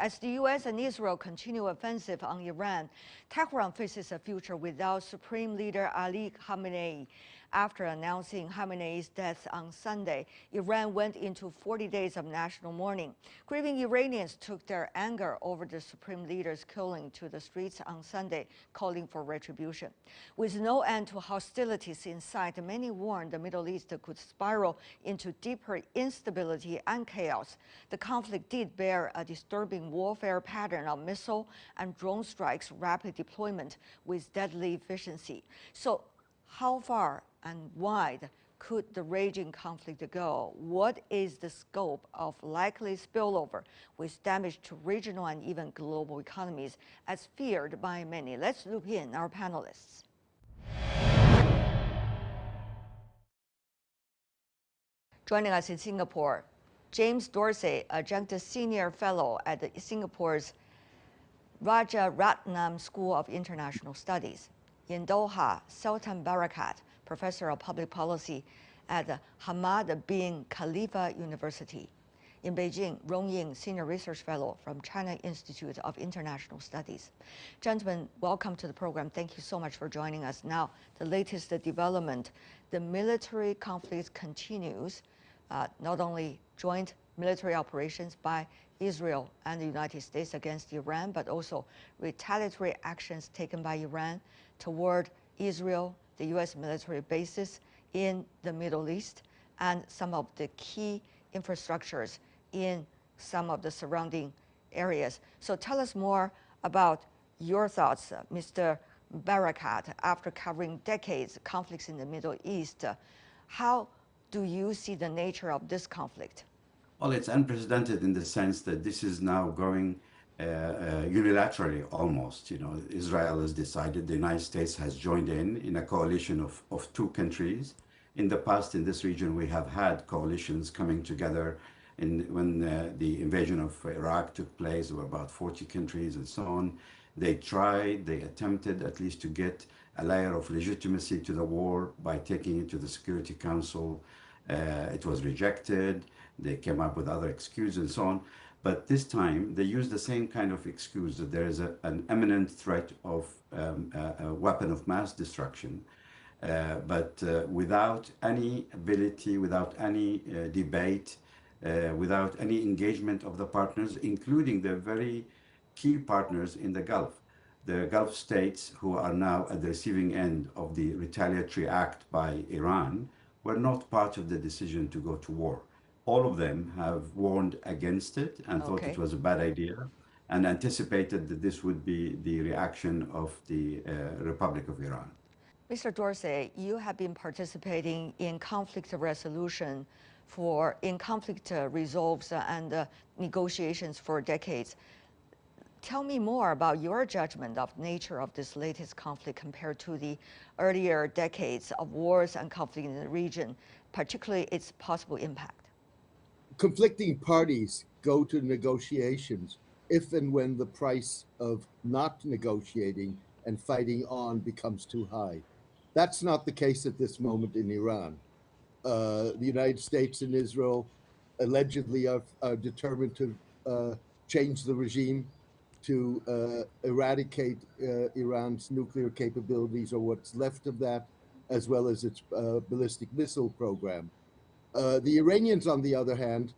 As the U.S. and Israel continue offensive on Iran, Tehran faces a future without Supreme Leader Ali Khamenei. After announcing Khamenei's death on Sunday, Iran went into 40 days of national mourning. Grieving Iranians took their anger over the Supreme Leader's killing to the streets on Sunday, calling for retribution. With no end to hostilities in sight, many warned the Middle East could spiral into deeper instability and chaos. The conflict did bear a disturbing warfare pattern of missile and drone strikes, rapid deployment with deadly efficiency. So how far and wide could the raging conflict go? What is the scope of likely spillover with damage to regional and even global economies as feared by many? Let's loop in our panelists. Joining us in Singapore, James Dorsey, adjunct senior fellow at the Singapore's Rajaratnam School of International Studies. In Doha, Sultan Barakat, professor of public policy at the Hamad bin Khalifa University. In Beijing, Rong Ying, senior research fellow from China Institute of International Studies. Gentlemen, welcome to the program. Thank you so much for joining us. Now, the latest development, the military conflict continues, not only joint military operations by Israel and the United States against Iran, but also retaliatory actions taken by Iran toward Israel, the U.S. military bases in the Middle East, and some of the key infrastructures in some of the surrounding areas. So tell us more about your thoughts, Mr. Barakat, after covering decades of conflicts in the Middle East. How do you see the nature of this conflict? Well, it's unprecedented in the sense that this is now going unilaterally almost. You know, Israel has decided, the United States has joined in a coalition of two countries. In the past, in this region, we have had coalitions coming together. When the invasion of Iraq took place, there were about 40 countries and so on. They attempted at least to get a layer of legitimacy to the war by taking it to the Security Council. It was rejected. They came up with other excuses and so on. But this time, they used the same kind of excuse, that there is an imminent threat of a weapon of mass destruction, but without any ability, without any debate, without any engagement of the partners, including the very key partners in the Gulf. The Gulf states, who are now at the receiving end of the retaliatory act by Iran, were not part of the decision to go to war. All of them have warned against it and thought it was a bad idea, and anticipated that this would be the reaction of the Republic of Iran. Mr. Dorsey, you have been participating in conflict resolution in conflict resolves and negotiations for decades. Tell me more about your judgment of nature of this latest conflict compared to the earlier decades of wars and conflict in the region, particularly its possible impact. Conflicting parties go to negotiations if and when the price of not negotiating and fighting on becomes too high. That's not the case at this moment in Iran. The United States and Israel allegedly are determined to change the regime, to eradicate Iran's nuclear capabilities, or what's left of that, as well as its ballistic missile program. The Iranians, on the other hand,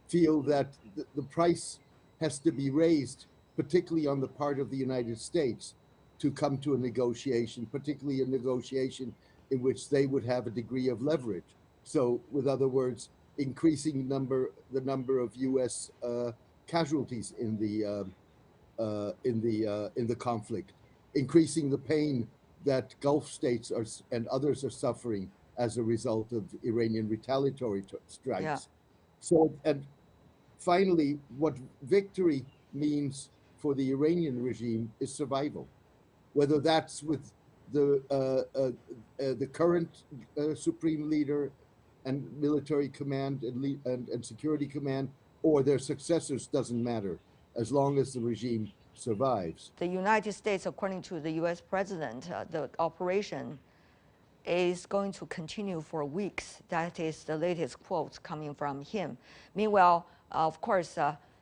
feel that the price has to be raised, particularly on the part of the United States, to come to a negotiation, particularly a negotiation in which they would have a degree of leverage. So, with other words, increasing the number of U.S. casualties in the conflict, increasing the pain that Gulf states and others are suffering as a result of Iranian retaliatory strikes. Yeah. So, and finally, what victory means for the Iranian regime is survival, whether that's with the current Supreme Leader and military command and security command, or their successors, doesn't matter, as long as the regime survives. The United States, according to the U.S. president, the operation is going to continue for weeks. That is the latest quote coming from him. Meanwhile, of course,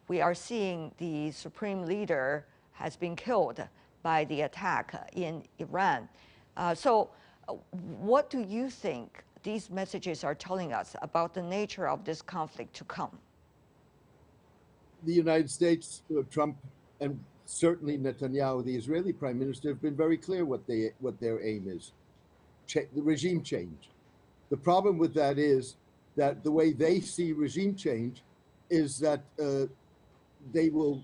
we are seeing the Supreme Leader has been killed by the attack in Iran. What do you think these messages are telling us about the nature of this conflict to come? The United States, Trump, and certainly Netanyahu, the Israeli prime minister, have been very clear what their aim is: the regime change. The problem with that is that the way they see regime change is that they will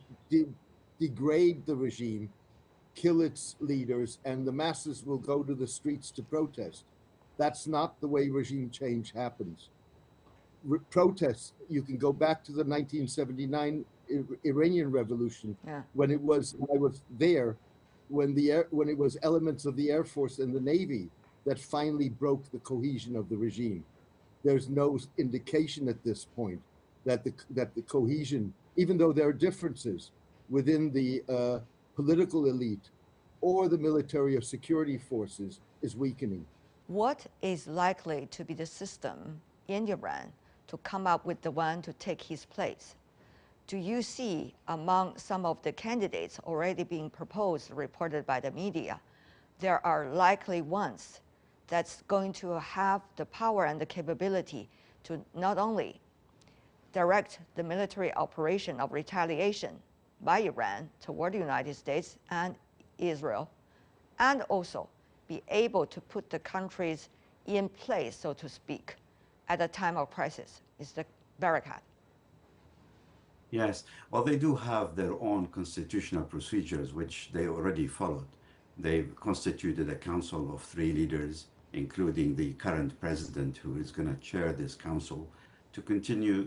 degrade the regime, kill its leaders, and the masses will go to the streets to protest. That's not the way regime change happens. Protests, you can go back to the 1979 Iranian Revolution, when I was there, when it was elements of the Air Force and the Navy that finally broke the cohesion of the regime. There's no indication at this point that the cohesion, even though there are differences within the political elite or the military or security forces, is weakening. What is likely to be the system in Iran to come up with the one to take his place? Do you see among some of the candidates already being proposed, reported by the media, there are likely ones that's going to have the power and the capability to not only direct the military operation of retaliation by Iran toward the United States and Israel, and also be able to put the countries in place, so to speak, at a time of crisis? Is the Barakat? Yes, well, they do have their own constitutional procedures, which they already followed. They've constituted a council of 3 leaders, including the current president, who is going to chair this council, to continue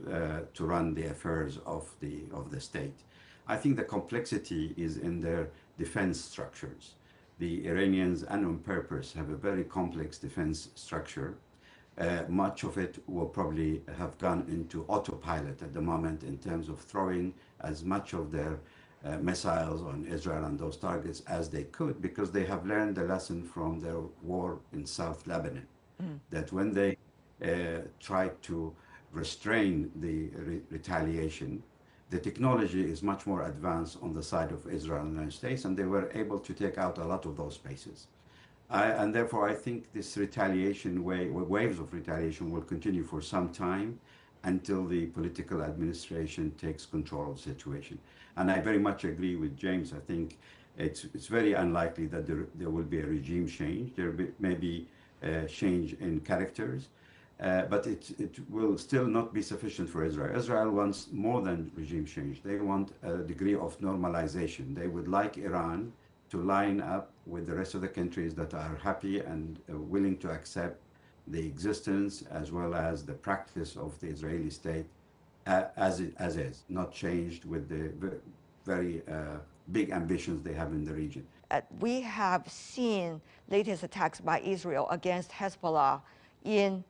to run the affairs of the state. I think the complexity is in their defense structures. The Iranians, and on purpose, have a very complex defense structure. Much of it will probably have gone into autopilot at the moment in terms of throwing as much of their missiles on Israel and those targets as they could, because they have learned the lesson from their war in South Lebanon, that when they tried to restrain the retaliation, the technology is much more advanced on the side of Israel and the United States, and they were able to take out a lot of those spaces. And therefore, I think this retaliation waves of retaliation will continue for some time until the political administration takes control of the situation. And I very much agree with James. I think it's very unlikely that there will be a regime change. There may be a change in characters, but it will still not be sufficient for Israel. Israel wants more than regime change. They want a degree of normalization. They would like Iran to line up with the rest of the countries that are happy and willing to accept the existence as well as the practice of the Israeli state as is, not changed with the very big ambitions they have in the region. We have seen latest attacks by Israel against Hezbollah in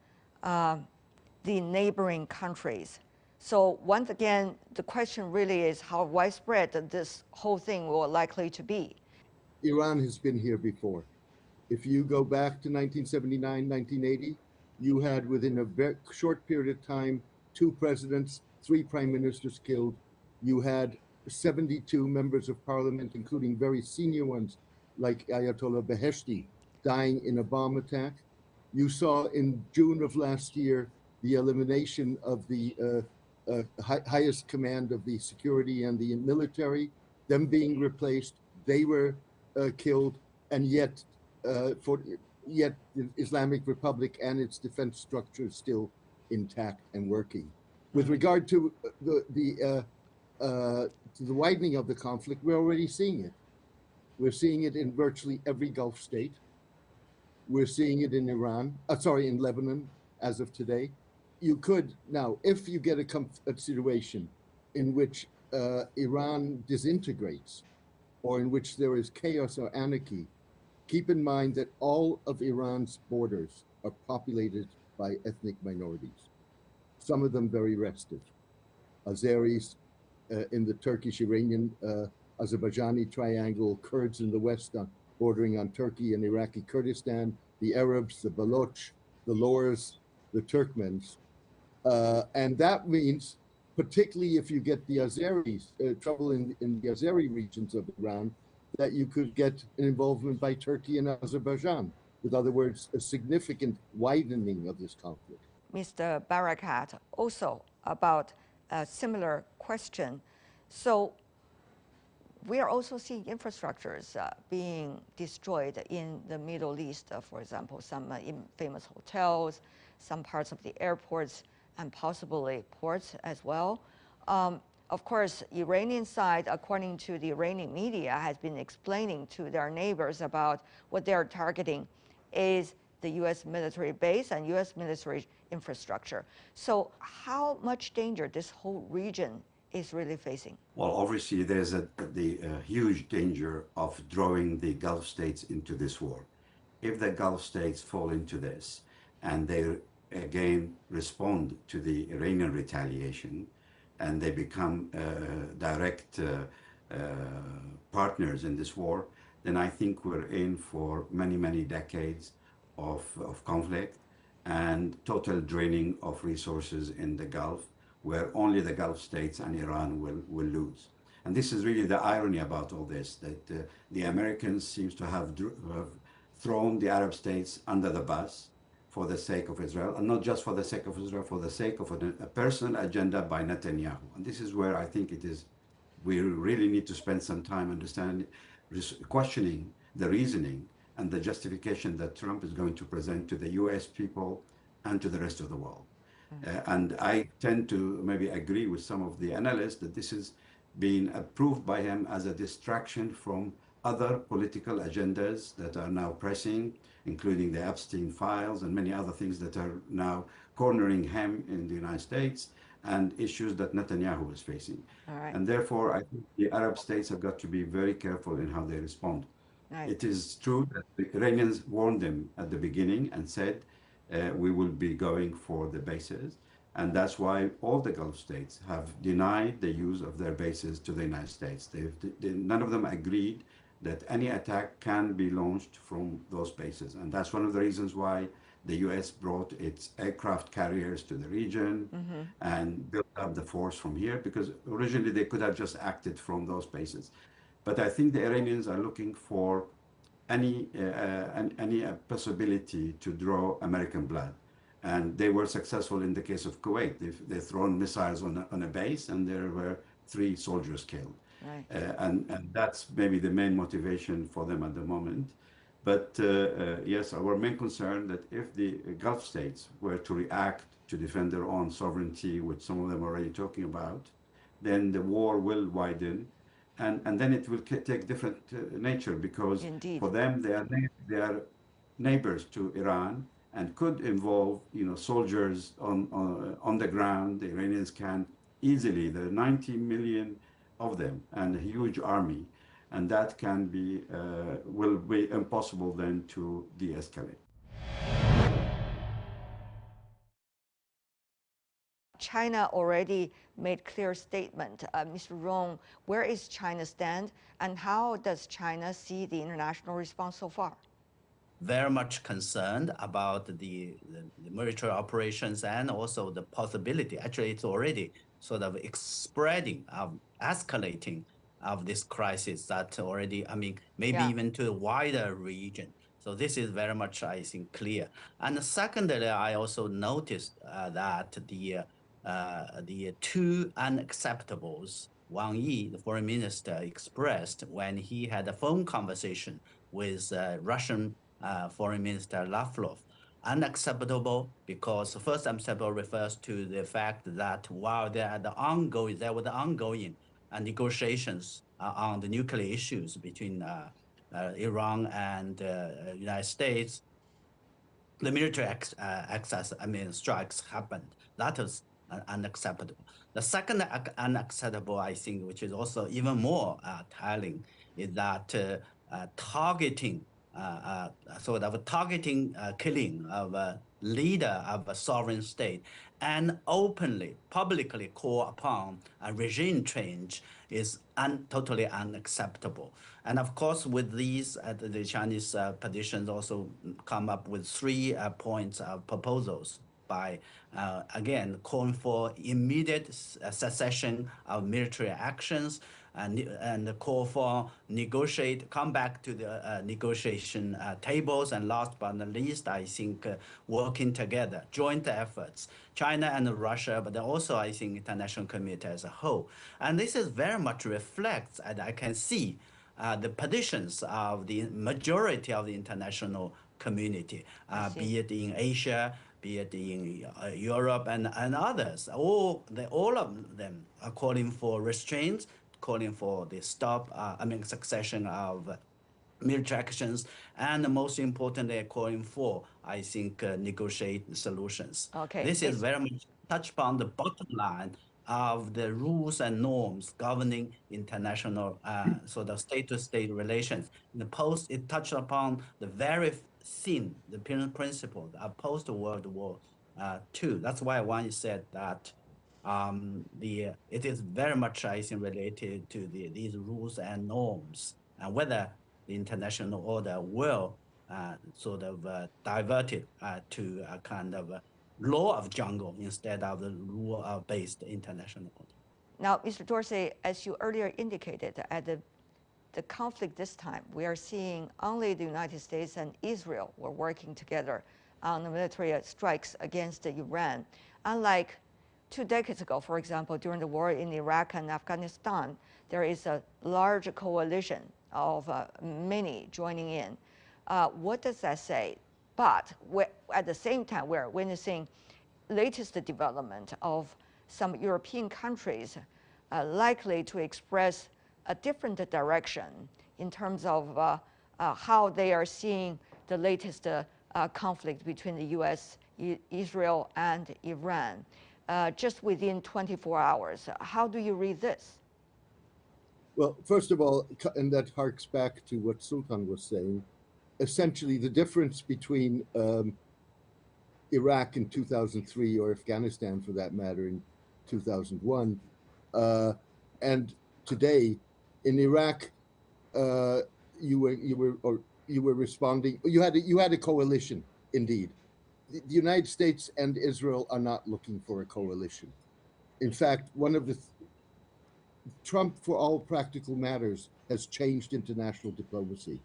the neighboring countries. So once again, the question really is how widespread this whole thing will likely to be. Iran has been here before. If you go back to 1979, 1980, you had within a very short period of time 2 presidents, 3 prime ministers killed. You had 72 members of parliament, including very senior ones like Ayatollah Beheshti, dying in a bomb attack. You saw in June of last year the elimination of the highest command of the security and the military, them being replaced. They were killed, and yet the Islamic Republic and its defense structure is still intact and working. With regard to the widening of the conflict, we're already seeing it. We're seeing it in virtually every Gulf state. We're seeing it in in Lebanon as of today. You could now, if you get a situation in which Iran disintegrates, or in which there is chaos or anarchy, keep in mind that all of Iran's borders are populated by ethnic minorities, some of them very restive. Azeris in the Turkish-Iranian Azerbaijani triangle, Kurds in the west bordering on Turkey and Iraqi Kurdistan, the Arabs, the Baloch, the Lors, the Turkmens. And that means particularly if you get the Azeris, trouble in the Azeri regions of Iran, that you could get an involvement by Turkey and Azerbaijan. In other words, a significant widening of this conflict. Mr. Barakat, also about a similar question. So we are also seeing infrastructures being destroyed in the Middle East, for example, some famous hotels, some parts of the airports, and possibly ports as well. Of course, Iranian side, according to the Iranian media, has been explaining to their neighbors about what they are targeting is the U.S. military base and U.S. military infrastructure. So how much danger this whole region is really facing? Well, obviously, there's the huge danger of drawing the Gulf states into this war. If the Gulf states fall into this and they again respond to the Iranian retaliation and they become direct partners in this war, then I think we're in for many, many decades of conflict and total draining of resources in the Gulf, where only the Gulf states and Iran will lose. And this is really the irony about all this, that the Americans seems to have thrown the Arab states under the bus for the sake of Israel, and not just for the sake of Israel, for the sake of a personal agenda by Netanyahu. And this is where I think we really need to spend some time understanding, questioning the reasoning and the justification that Trump is going to present to the US people and to the rest of the world. And I tend to maybe agree with some of the analysts that this is being approved by him as a distraction from other political agendas that are now pressing, including the Epstein files and many other things that are now cornering him in the United States and issues that Netanyahu is facing. And therefore, I think the Arab states have got to be very careful in how they respond. It is true that the Iranians warned them at the beginning and said, we will be going for the bases. And that's why all the Gulf states have denied the use of their bases to the United States. None of them agreed that any attack can be launched from those bases. And that's one of the reasons why the US brought its aircraft carriers to the region and built up the force from here, because originally they could have just acted from those bases. But I think the Iranians are looking for any possibility to draw American blood. And they were successful in the case of Kuwait. They've thrown missiles on a base, and there were 3 soldiers killed. And that's maybe the main motivation for them at the moment. But yes, our main concern that if the Gulf states were to react to defend their own sovereignty, which some of them are already talking about, then the war will widen. And then it will take different nature, because for them, they are neighbors to Iran and could involve, soldiers on the ground. The Iranians can easily, there are 90 million of them and a huge army, and that will be impossible then to de-escalate. China already made clear statement. Mr. Rong, where is China stand, and how does China see the international response so far? Very much concerned about the military operations and also the possibility. Actually, it's already sort of spreading, escalating of this crisis that already, maybe even to a wider region. So this is very much, I think, clear. And secondly, I also noticed that the 2 unacceptables Wang Yi, the foreign minister, expressed when he had a phone conversation with Russian Foreign Minister Lavrov. Unacceptable because first unacceptable refers to the fact that while there were the ongoing negotiations on the nuclear issues between Iran and United States, the military strikes happened. That was unacceptable. The second unacceptable, I think, which is also even more telling, is that targeting killing of a leader of a sovereign state and openly, publicly call upon a regime change is totally unacceptable. And of course, with these, the Chinese petitions also come up with 3 points of proposals. by, again, calling for immediate cessation of military actions and call for come back to the negotiation tables. And last but not least, I think working together, joint efforts, China and Russia, but also I think international community as a whole. And this is very much reflects, and I can see the positions of the majority of the international community, be it in Asia, be it in Europe and others. All of them are calling for restraints, calling for the succession of military actions, and most importantly, calling for, I think, negotiate solutions. Okay. This is very much touch upon the bottom line of the rules and norms governing international sort of state-to-state relations. In the post, it touched upon the very thin, the principle of post-World War II. That's why one said that it is very much, I think, related to these rules and norms, and whether the international order will sort of divert it to a kind of law of jungle instead of the rule-based international order. Now, Mr. Dorsey, as you earlier indicated, at the conflict this time, we are seeing only the United States and Israel were working together on the military strikes against Iran. Unlike 2 decades ago, for example, during the war in Iraq and Afghanistan, there is a large coalition of many joining in. What does that say? But at the same time, we're witnessing latest development of some European countries likely to express a different direction in terms of how they are seeing the latest conflict between the U.S., Israel, and Iran, just within 24 hours. How do you read this? Well, first of all, and that harks back to what Sultan was saying, essentially the difference between Iraq in 2003 or Afghanistan, for that matter, in 2001, and today in Iraq, you were responding. You had a coalition, indeed. The United States and Israel are not looking for a coalition. In fact, one of the Trump, for all practical matters, has changed international diplomacy.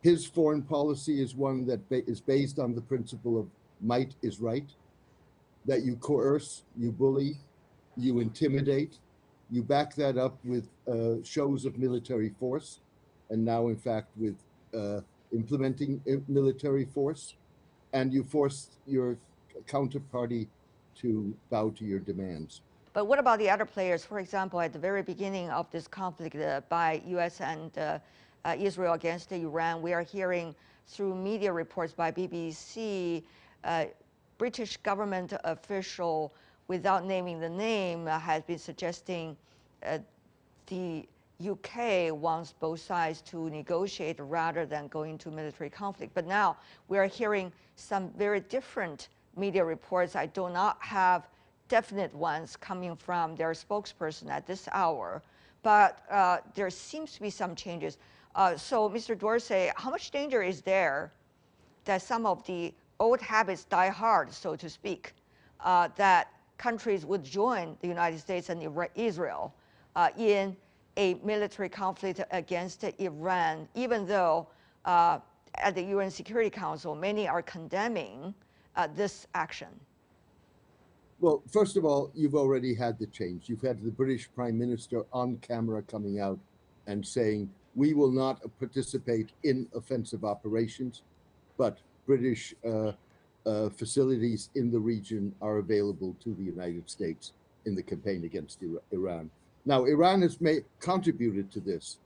His foreign policy is one that is based on the principle of might is right, that you coerce, you bully, you intimidate, you back that up with shows of military force, and now, in fact, with implementing military force, and you force your counterparty to bow to your demands. But what about the other players? For example, at the very beginning of this conflict by U.S. and Israel against Iran, we are hearing through media reports by BBC, British government official, without naming the name, has been suggesting the UK wants both sides to negotiate rather than go into military conflict. But now we are hearing some very different media reports. I do not have definite ones coming from their spokesperson at this hour, but there seems to be some changes. So, Mr. Dorsey, how much danger is there that some of the old habits die hard, so to speak, that countries would join the United States and Israel in a military conflict against Iran, even though at the UN Security Council, many are condemning this action? Well, first of all, you've already had the change. You've had the British Prime Minister on camera coming out and saying, we will not participate in offensive operations, but British facilities in the region are available to the United States in the campaign against Iran. Now, Iran has contributed to this.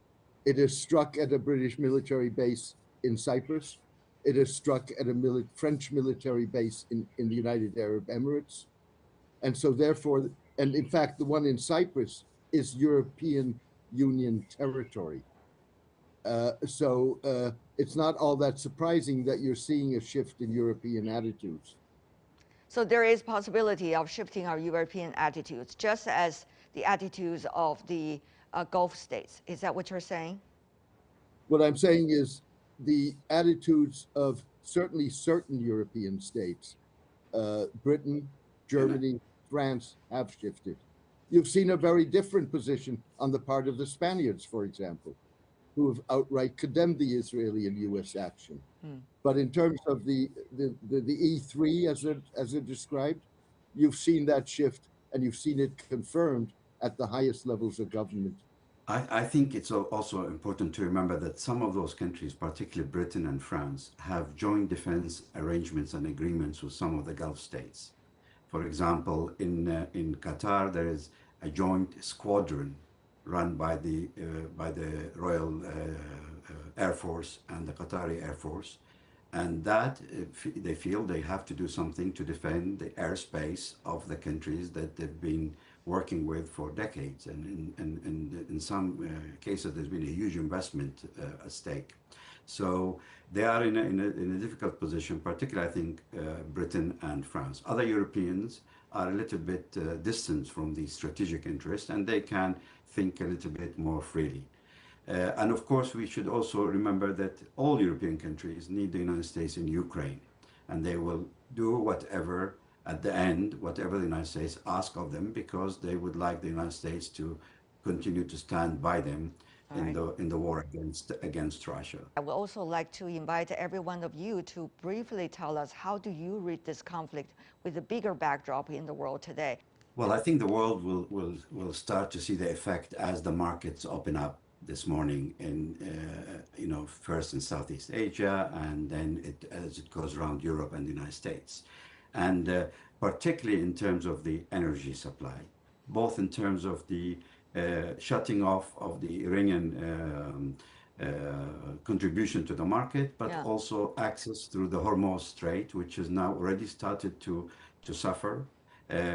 It has struck at a British military base in Cyprus. It has struck at a French military base in the United Arab Emirates. And so therefore, and in fact, the one in Cyprus is European Union territory. So it's not all that surprising that you're seeing a shift in European attitudes. So there is possibility of shifting our European attitudes, just as the attitudes of the Gulf states. Is that what you're saying? What I'm saying is the attitudes of certainly certain European states Britain, Germany, France have shifted. You've seen a very different position on the part of the Spaniards, for example, who have outright condemned the Israeli and U.S. action. But in terms of the E3, as it described, you've seen that shift, and you've seen it confirmed at the highest levels of government. I think it's also important to remember that some of those countries, particularly Britain and France, have joint defense arrangements and agreements with some of the Gulf states. For example, in Qatar, there is a joint squadron run by the Royal Air Force and the Qatari Air Force, and that they feel they have to do something to defend the airspace of the countries that they've been working with for decades, and in some cases there's been a huge investment at stake. So they are in a difficult position, particularly I think Britain and France. Other Europeans are a little bit distant from the strategic interest, and they can think a little bit more freely. And of course, we should also remember that all European countries need the United States in Ukraine, and they will do whatever at the end, whatever the United States asks of them, because they would like the United States to continue to stand by them in the war against Russia. I would also like to invite every one of you to briefly tell us, how do you read this conflict with the bigger backdrop in the world today? Well, I think the world will start to see the effect as the markets open up this morning in first in Southeast Asia, and then as it goes around Europe and the United States, and particularly in terms of the energy supply, both in terms of the shutting off of the Iranian contribution to the market, but also access through the Hormuz Strait, which has now already started to suffer.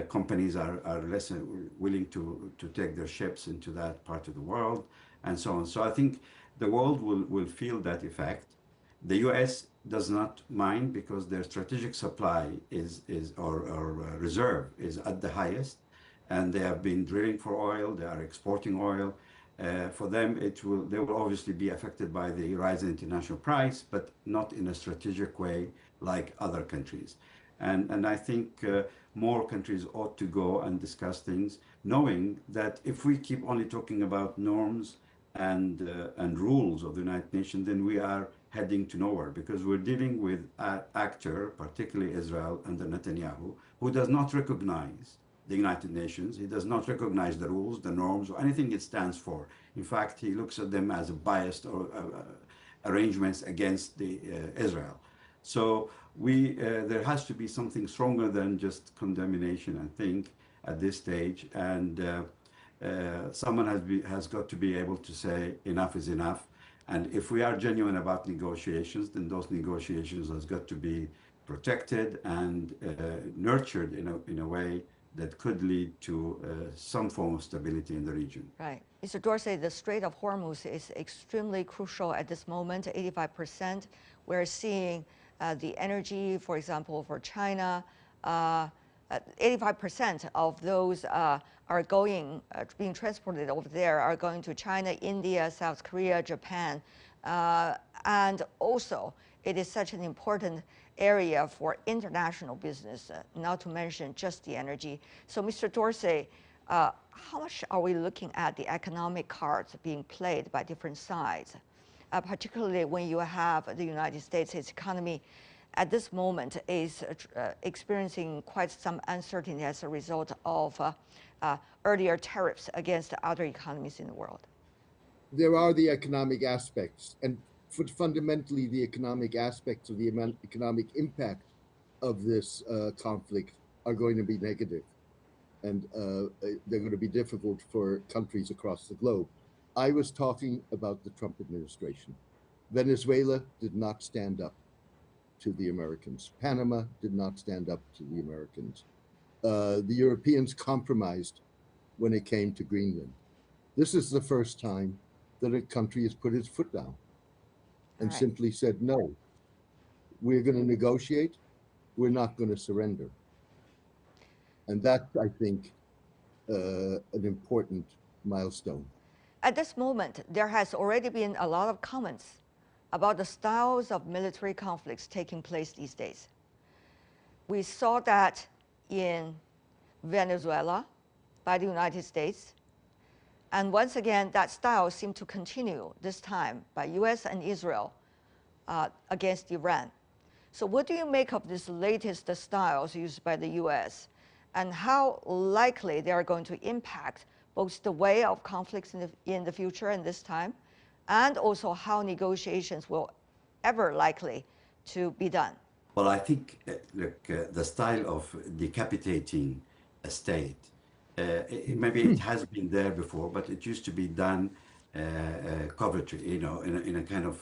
Companies are less willing to take their ships into that part of the world, and so on. So I think the world will feel that effect. The U.S. does not mind, because their strategic supply or reserve is at the highest, and they have been drilling for oil. They are exporting oil. For them, they will obviously be affected by the rise in international price, but not in a strategic way like other countries. And I think more countries ought to go and discuss things, knowing that if we keep only talking about norms and rules of the United Nations, then we are heading to nowhere, because we're dealing with an actor, particularly Israel under Netanyahu, who does not recognize the United Nations. He does not recognize the rules, the norms, or anything it stands for. In fact, he looks at them as a biased or arrangements against Israel. So there has to be something stronger than just condemnation, I think, at this stage. And someone has got to be able to say enough is enough. And if we are genuine about negotiations, then those negotiations has got to be protected and nurtured in a way that could lead to some form of stability in the region. Right. Mr. Dorsey, the Strait of Hormuz is extremely crucial at this moment, 85%. We're seeing the energy, for example, for China, 85% of those are being transported over there are going to China, India, South Korea, Japan. And also, it is such an important area for international business, not to mention just the energy. So, Mr. Dorsey, how much are we looking at the economic cards being played by different sides, particularly when you have the United States, its economy at this moment is experiencing quite some uncertainty as a result of earlier tariffs against other economies in the world? There are the economic aspects, and fundamentally the economic aspects of the economic impact of this conflict are going to be negative, and they're going to be difficult for countries across the globe. I was talking about the Trump administration. Venezuela did not stand up to the Americans. Panama did not stand up to the Americans. The Europeans compromised when it came to Greenland. This is the first time that a country has put its foot down and simply said, no, we're going to negotiate, we're not going to surrender. And that's, I think, an important milestone. At this moment, there has already been a lot of comments about the styles of military conflicts taking place these days. We saw that in Venezuela by the United States. And once again, that style seemed to continue this time by US and Israel against Iran. So what do you make of these latest styles used by the US, and how likely they are going to impact both the way of conflicts in the future and this time, and also how negotiations will ever likely to be done? Well, I think, the style of decapitating a state, maybe it has been there before, but it used to be done covertly, in a kind of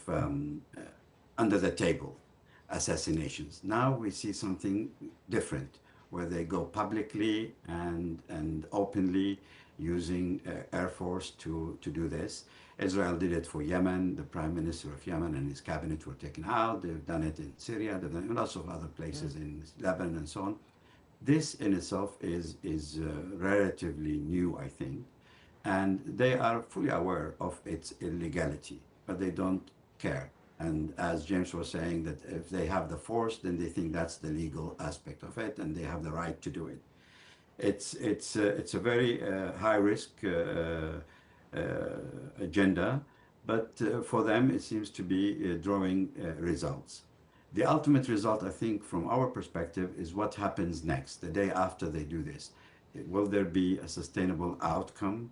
under the table assassinations. Now we see something different, where they go publicly and openly using Air Force to do this. Israel did it for Yemen. The Prime Minister of Yemen and his cabinet were taken out. They've done it in Syria. They've done it in lots of other places, in Lebanon and so on. This in itself is relatively new, I think, and they are fully aware of its illegality, but they don't care. And as James was saying, that if they have the force, then they think that's the legal aspect of it, and they have the right to do it. It's a very high risk agenda, but for them it seems to be drawing results. The ultimate result, I think, from our perspective, is what happens next, the day after they do this. Will there be a sustainable outcome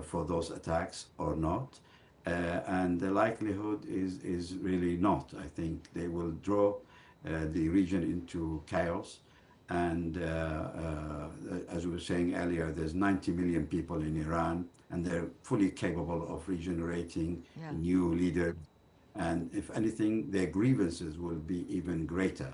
for those attacks or not? And the likelihood is really not. I think they will draw the region into chaos. And as we were saying earlier, there's 90 million people in Iran, and they're fully capable of regenerating new leaders. And if anything, their grievances will be even greater.